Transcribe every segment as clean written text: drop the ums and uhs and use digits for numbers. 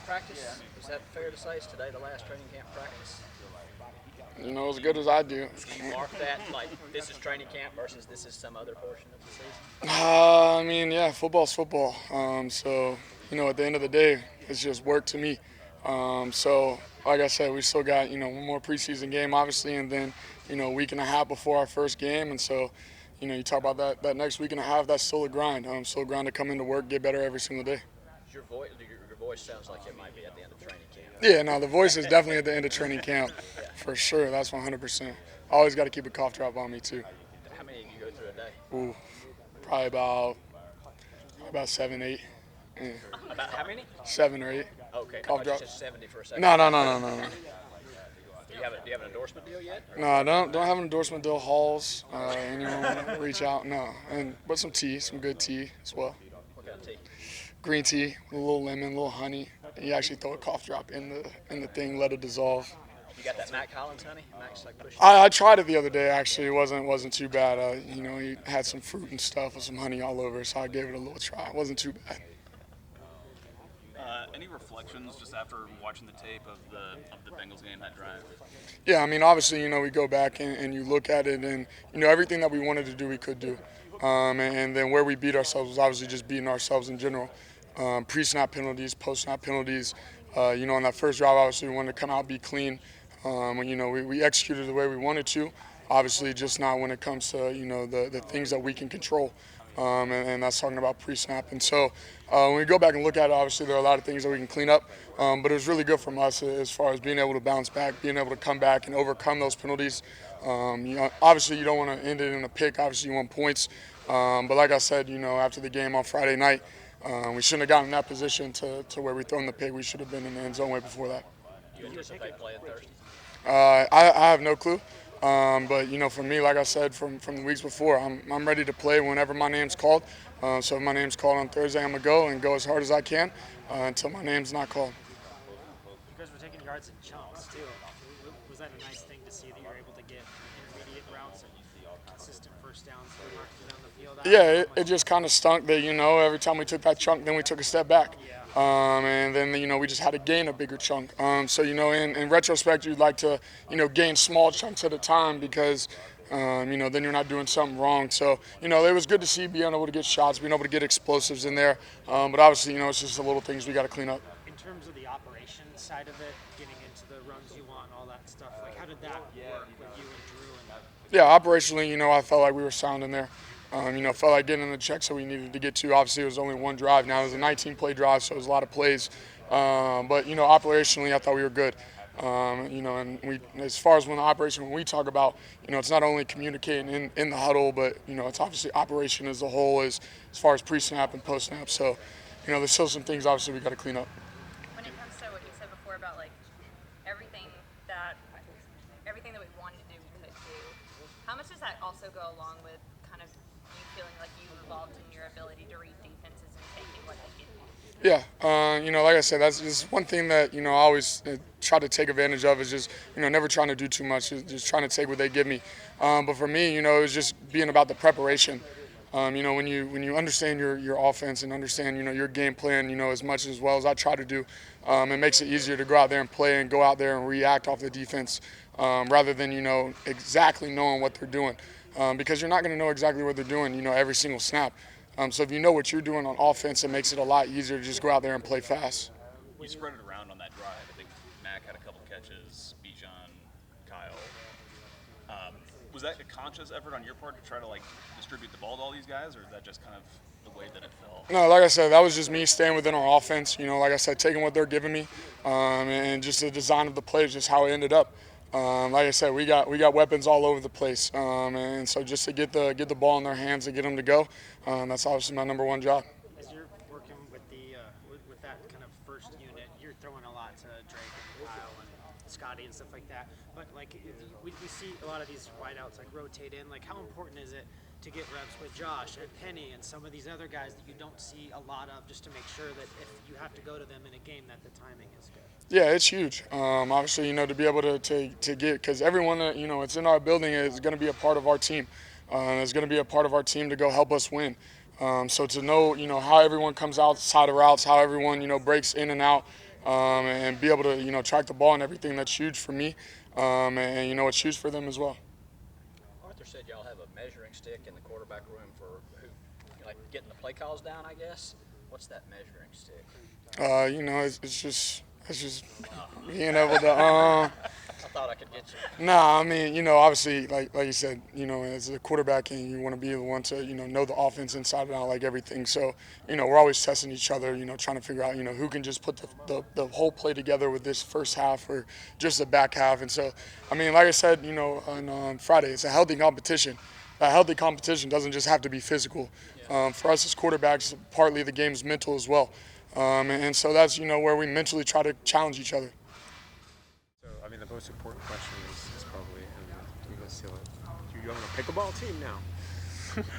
practice? Is that fair to say? Is today the last training camp practice? You know, as good as I do. Do you mark that like this is training camp versus this is some other portion of the season? I mean, yeah, football's football. So, you know, at the end of the day, it's just work to me. So, like I said, we still got, you know, one more preseason game, obviously, and then, you know, a week and a half before our first game. And so, you know, you talk about that next week and a half, that's still a grind. Still a grind to come into work, get better every single day. Your voice sounds like it might be at the end of training camp. Yeah, no, the voice is definitely at the end of training camp, for sure. That's 100%. I always got to keep a cough drop on me, too. How many do you go through a day? Ooh, probably about 7, 8. Yeah. About how many? 7 or 8. Okay, Cough I drop. just 70 for a second. No. Do you have an endorsement deal yet? No, I don't have an endorsement deal. Halls, anyone reach out? No, but some tea, some good tea as well. What kind of tea? Green tea, with a little lemon, a little honey. You actually throw a cough drop in the thing, let it dissolve. You got that Mac Collins honey? Mac's like pushing. I tried it the other day. Actually, it wasn't too bad. You know, he had some fruit and stuff with some honey all over, so I gave it a little try. It wasn't too bad. Any reflections just after watching the tape of the Bengals game, that drive? Yeah, I mean, obviously, you know, we go back and you look at it, and you know, everything that we wanted to do, we could do. And then where we beat ourselves was obviously just beating ourselves in general. Pre-snap penalties, post-snap penalties. You know, on that first drive, obviously, we wanted to come out, be clean. You know, we executed the way we wanted to. Obviously, just not when it comes to, you know, the things that we can control. And that's talking about pre-snap. And so when we go back and look at it, obviously there are a lot of things that we can clean up. But it was really good from us as far as being able to bounce back, being able to come back and overcome those penalties. You know, obviously you don't want to end it in a pick. Obviously you want points. But like I said, you know, after the game on Friday night, we shouldn't have gotten in that position to where we thrown the pick. We should have been in the end zone way before that. Do you anticipate playing Thursday? I have no clue. But, you know, for me, like I said, from the weeks before, I'm ready to play whenever my name's called. So if my name's called on Thursday, I'm going to go as hard as I can until my name's not called. You guys were taking yards in chunks, too. Was that a nice thing to see that you were able to get intermediate routes and consistent first downs down the field? Yeah, it just kind of stunk that, you know, every time we took that chunk, then we took a step back. And then, you know, we just had to gain a bigger chunk. So, you know, in retrospect, you'd like to, you know, gain small chunks at a time because, you know, then you're not doing something wrong. So, you know, it was good to see being able to get shots, being able to get explosives in there. But obviously, you know, it's just the little things we got to clean up. In terms of the operation side of it, getting into the runs you want and all that stuff, like how did that work with you and Drew? Yeah, operationally, you know, I felt like we were sound in there. You know, felt like getting in the checks that we needed to get to. Obviously, it was only one drive. Now it was a 19-play drive, so it was a lot of plays. But, you know, operationally, I thought we were good. You know, and as far as when we talk about, you know, it's not only communicating in the huddle, but, you know, it's obviously operation as a whole as far as pre-snap and post-snap. So, you know, there's still some things, obviously, we got to clean up. When it comes to what you said before about, like, everything that we wanted to do, we could do, how much does that also go along with kind of you feeling like you evolved in your ability to read defenses and taking what they give you? Yeah, you know, like I said, that's just one thing that, you know, I always try to take advantage of is just, you know, never trying to do too much, just trying to take what they give me. But for me, you know, it was just being about the preparation. You know, when you understand your offense and understand, you know, your game plan, you know, as well as I try to do, it makes it easier to go out there and play and go out there and react off the defense rather than, you know, exactly knowing what they're doing. Because you're not going to know exactly what they're doing, you know, every single snap. So if you know what you're doing on offense, it makes it a lot easier to just go out there and play fast. You spread it around on that drive. I think Mac had a couple catches, Bijan, Kyle. Was that a conscious effort on your part to try to, like, distribute the ball to all these guys, or is that just kind of the way that it fell? No, like I said, that was just me staying within our offense. You know, like I said, taking what they're giving me and just the design of the play is just how it ended up. Like I said, we got weapons all over the place, and so just to get the ball in their hands and get them to go, that's obviously my number one job. As you're working with with that kind of first unit, you're throwing a lot to Drake and Kyle and Scotty and stuff like that. But like we see a lot of these wideouts like rotate in. Like how important is it to get reps with Josh and Penny and some of these other guys that you don't see a lot of, just to make sure that if you have to go to them in a game that the timing is good? Yeah, it's huge. Obviously, you know, to be able to get, because everyone that, you know, it's in our building is going to be a part of our team. It's going to be a part of our team to go help us win. So to know, you know, how everyone comes outside of routes, how everyone, you know, breaks in and out, and be able to, track the ball and everything. That's huge for me, and it's huge for them as well. Arthur said y'all have a measuring stick in the quarterback room for who, like getting the play calls down, I guess. What's that measuring stick? It's just being able to. I thought I could get you. Nah, I mean, obviously, like you said, as a quarterback, and you want to be the one to, know the offense inside and out, like everything. So, we're always testing each other, trying to figure out, who can just put the whole play together with this first half or just the back half. And so, I mean, like I said, on Friday, it's a healthy competition. That healthy competition doesn't just have to be physical. For us as quarterbacks, partly the game's mental as well. And so that's, where we mentally try to challenge each other. So, I mean, the most important question is probably, and we go seal it. You own a pickleball team now.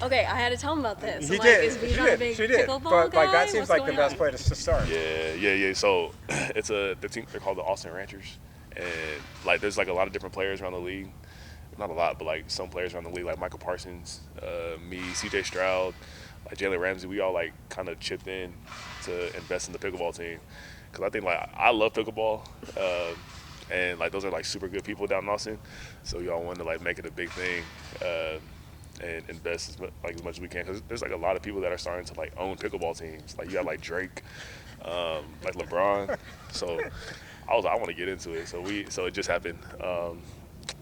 Okay, I had to tell him about this. He I'm did. like, is Bijan a big pickleball But guy? like that seems What's like the going best on? place to start. Yeah. So it's the team. They're called the Austin Ranchers, and like there's like a lot of different players around the league. Not a lot, but like some players around the league, like Michael Parsons, me, C.J. Stroud, like Jalen Ramsey. We all like kind of chipped in to invest in the pickleball team because I think like I love pickleball. And like those are like super good people down in Austin, so y'all want to like make it a big thing and invest as much as we can because there's like a lot of people that are starting to like own pickleball teams. Like you got like Drake, like LeBron. So I want to get into it. So it just happened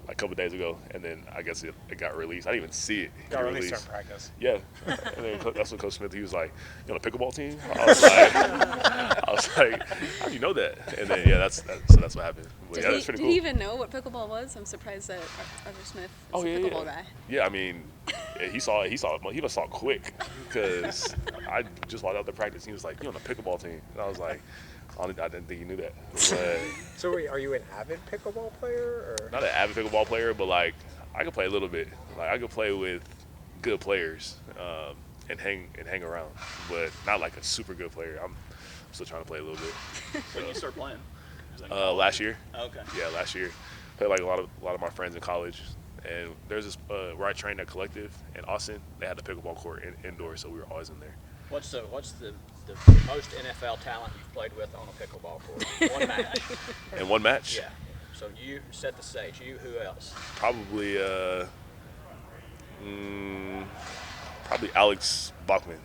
like a couple of days ago, and then I guess it got released. I didn't even see it. Got released on practice. Yeah, and then that's what Coach Smith. He was like, "You on a pickleball team?" I was like, "How do you know that?" And then that's what happened. But, yeah, that's pretty Did cool. he even know what pickleball was? I'm surprised that Arthur Smith is a pickleball guy. Yeah, I mean, he saw it. He saw it quick because I just walked out the practice. He was like, "You on a pickleball team?" And I was like, I didn't think he knew that. But So wait, are you an avid pickleball player or? not an avid pickleball player, but like I could play a little bit. Like I could play with good players and hang around, but not like a super good player. I'm still trying to play a little bit. When you start playing? Last year. Okay. Yeah, last year. Played like a lot of my friends in college, and there's this where I trained at Collective in Austin. They had the pickleball court indoors, so we were always in there. What's the most NFL talent you've played with on a pickleball court? One match. In one match? Yeah. So you set the stage. Who else? Probably Alex Bachman.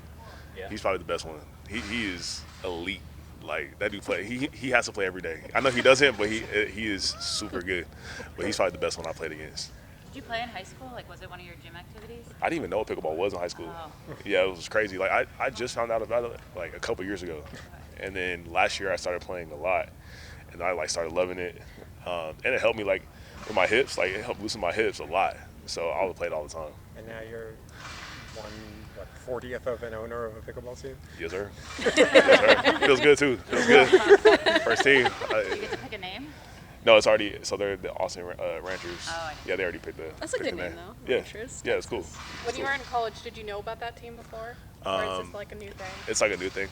Yeah. He's probably the best one. He is elite. Like that dude play. He has to play every day. I know he doesn't, but he is super good. But he's probably the best one I played against. Did you play in high school? Like, was it one of your gym activities? I didn't even know what pickleball was in high school. Oh. Yeah, it was crazy. Like I just found out about it like a couple years ago, and then last year I started playing a lot, and I like started loving it, and it helped me like with my hips. Like it helped loosen my hips a lot. So I would play it all the time. And now you're 40th of an owner of a pickleball team. Yes, sir. Yes, sir. Feels good too. Feels good. First team. Did you get to pick a name? No, it's already. So they're the Austin Ranchers. Oh, Yeah, they already picked the. That's a picked good the name, though. Yeah, Ranchers. yeah, it's cool. When you were in college, did you know about that team before? Or is this like a new thing? It's like a new thing.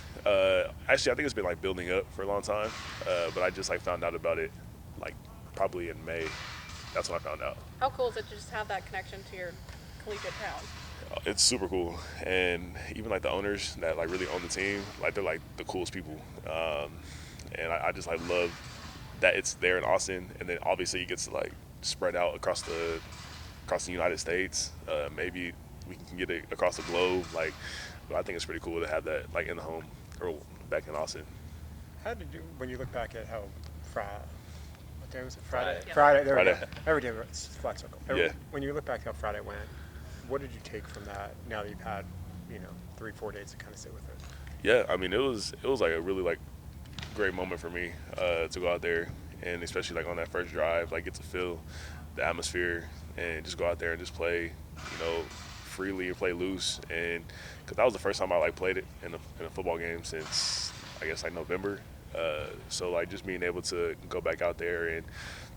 Actually, I think it's been like building up for a long time, but I just like found out about it like probably in May. That's when I found out. How cool is it to just have that connection to your collegiate town? It's super cool, and even like the owners that like really own the team, like they're like the coolest people, and I just like love that it's there in Austin, and then obviously it gets to like spread out across the United States. Maybe we can get it across the globe. Like, but I think it's pretty cool to have that like in the home or back in Austin. How did you, when you look back at how what day was it? Friday. Friday. Friday. There we Friday. go. Every day it's flat circle. Yeah. When you look back how Friday went, what did you take from that? Now that you've had 3-4 days to kind of sit with it. Yeah, I mean it was like a really like great moment for me to go out there, and especially like on that first drive, like get to feel the atmosphere and just go out there and just play, freely and play loose. And because that was the first time I like played it in a football game since I guess like November. So like just being able to go back out there and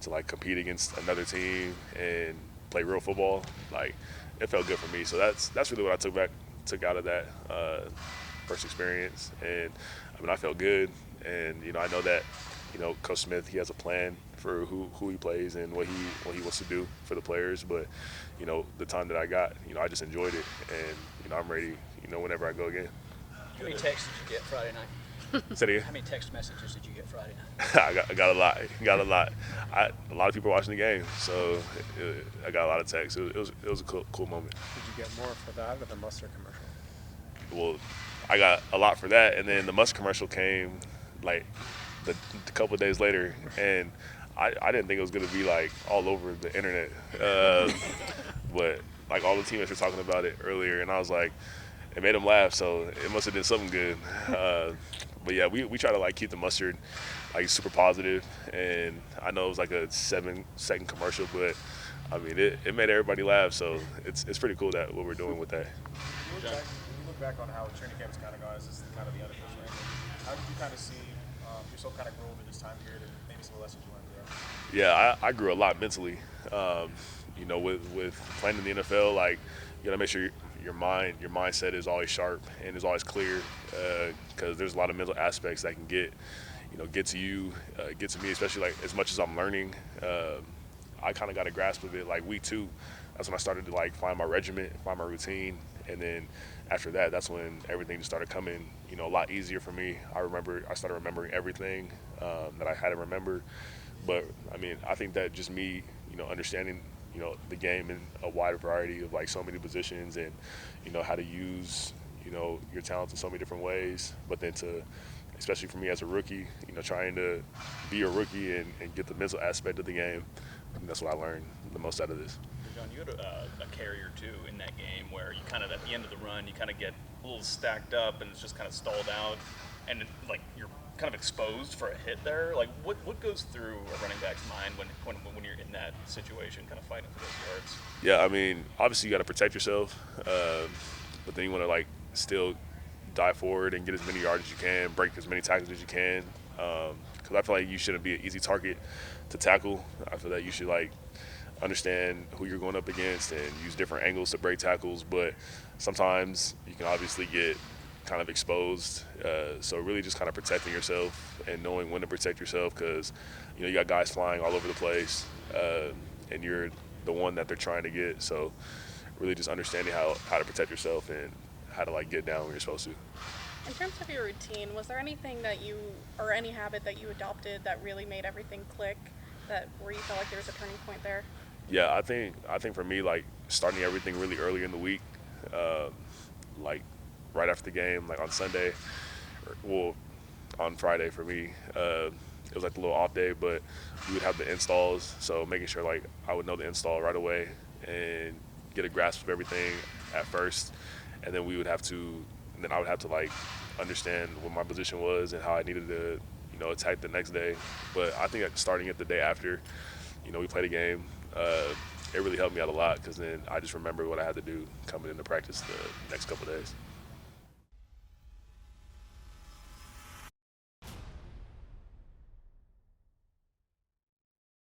to like compete against another team and play real football, like it felt good for me. So that's really what I took out of that first experience. And I mean I felt good, and I know that Coach Smith, he has a plan for who he plays and what he wants to do for the players. But the time that I got, I just enjoyed it, and I'm ready whenever I go again. How many texts did you get Friday night? Say it again. How many text messages did you get Friday night? I got a lot. A lot of people watching the game, so I got a lot of texts. It was a cool moment. Did you get more for that or the mustard commercial? Well, I got a lot for that, and then the mustard commercial came like a couple of days later, and I didn't think it was gonna be like all over the internet, but like all the teammates were talking about it earlier, and I was like, it made them laugh, so it must have been something good. But yeah, we try to like keep the mustard like super positive, and I know it was like a 7-second commercial, but I mean it made everybody laugh, so it's pretty cool that what we're doing with that. When you look back on how training camp has kind of gone, this is kind of the unofficial ending. How did you kind of see yourself kind of grow over this time period and maybe some lessons you learned there? Yeah, I grew a lot mentally. You know, with playing in the NFL, like you gotta make sure your mindset is always sharp and is always clear, because there's a lot of mental aspects that can get to you, get to me, especially like as much as I'm learning. I kind of got a grasp of it like week 2. That's when I started to like find my regiment, find my routine, and then after that, that's when everything just started coming, a lot easier for me. I started remembering everything that I had to remember. But I mean, I think that just me, understanding, the game in a wide variety of like so many positions, and how to use, your talents in so many different ways. But then especially for me as a rookie, trying to be a rookie and get the mental aspect of the game. I think that's what I learned the most out of this. John, you had a carry or two in that game where you kind of, at the end of the run, you kind of get a little stacked up and it's just kind of stalled out, and like you're kind of exposed for a hit there. Like what goes through a running back's mind when you're in that situation, kind of fighting for those yards? Yeah, I mean, obviously you got to protect yourself, but then you want to like still dive forward and get as many yards as you can, break as many tackles as you can. Because I feel like you shouldn't be an easy target to tackle. I feel that you should like understand who you're going up against and use different angles to break tackles. But sometimes you can obviously get kind of exposed. So really just kind of protecting yourself and knowing when to protect yourself, because you got guys flying all over the place, and you're the one that they're trying to get. So really just understanding how to protect yourself and how to like get down when you're supposed to. In terms of your routine, was there anything or any habit that you adopted that really made everything click, where you felt like there was a turning point there? Yeah, I think for me, like starting everything really early in the week, like right after the game, like on Sunday, on Friday for me, it was like the little off day, but we would have the installs, so making sure like I would know the install right away and get a grasp of everything at first, and then I would have to like understand what my position was and how I needed to, attack the next day. But I think starting it the day after, we played a game, it really helped me out a lot, because then I just remember what I had to do coming into practice the next couple of days.